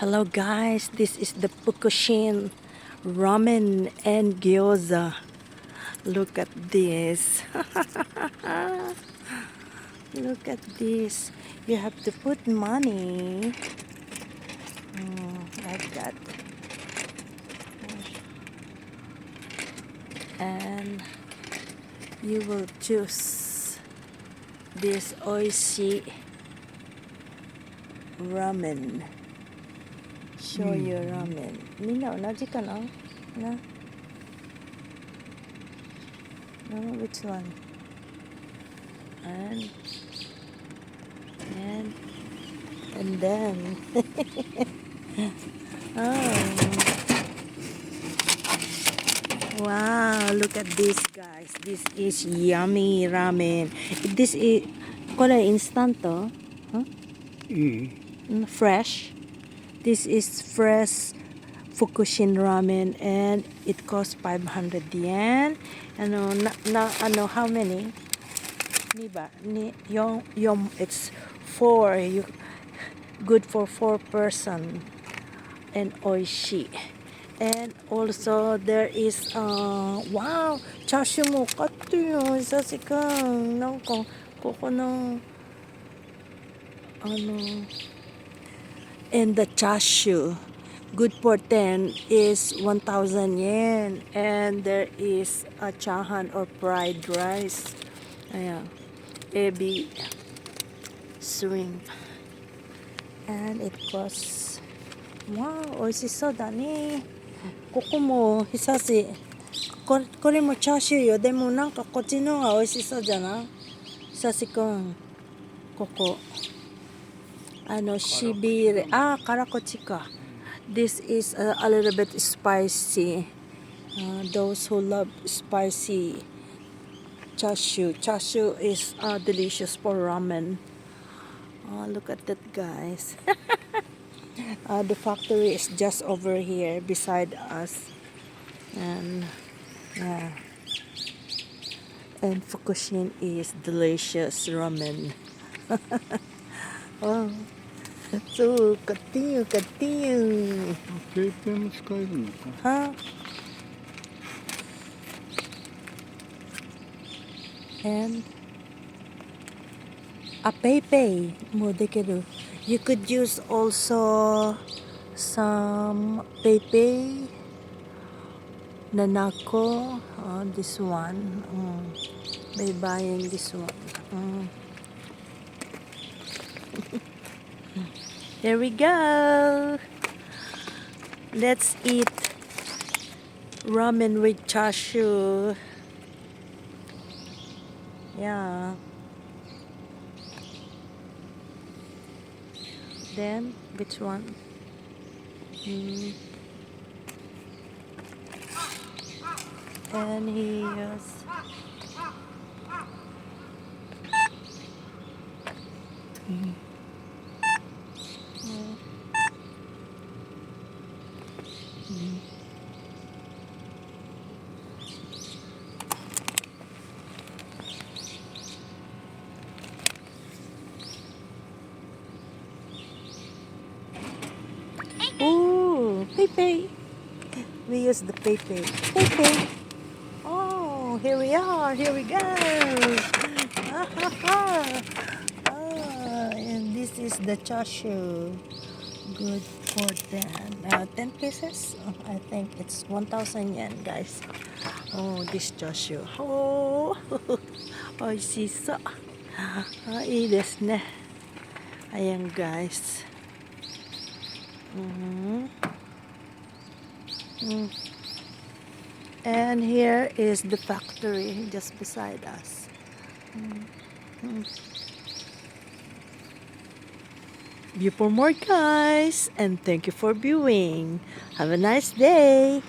Hello guys, this is the Fukushin ramen and gyoza. Look at this. Look at this. You have to put money like that. And you will choose this oishi ramen. Show your ramen. みんな同じかな? No? No, which one? And then oh wow, look at this guys. This is yummy ramen. This is これインスタント? Huh? Fresh. This is fresh Fukushin ramen and it costs 500 yen. How many? It's 4. Good for 4 person and oishi. And also there is wow, chashu mo katto yo, Isashi-kun. なんかここのand the chashu good for 10 is 1,000 yen, and there is a chahan or fried rice. Ayan. Ebi shrimp, and it costs wow, 美味しそうだね。ここも久しこれもチャーシューよ。でもなんかこっちの方が美味しそうじゃない？久しくんここしびれ辛口か。This is a little bit spicy. Those who love spicy chashu. Chashu is delicious for ramen. Look at that, guys. The factory is just over here beside us. And yeah. And Fukushin is delicious ramen. Oh. そう、買ってよ、買ってよ。ペイペイも使えるのか。は？And PayPay もできる。You could use also some PayPay Nanako. This one. By buying this one. Here we go. Let's eat ramen with chashu. Yeah. Then which one? And here's ooh, PayPay. We use the PayPay. PayPay. Oh, here we are. Here we go. And this is the chashu. Good for 10 pieces. I think it's 1,000 yen, guys. Oh, this chashu. Oh, 美味しそう。いいですね。Ayan, guys. And here is the factory just beside us. View for more, guys, and thank you for viewing. Have a nice day.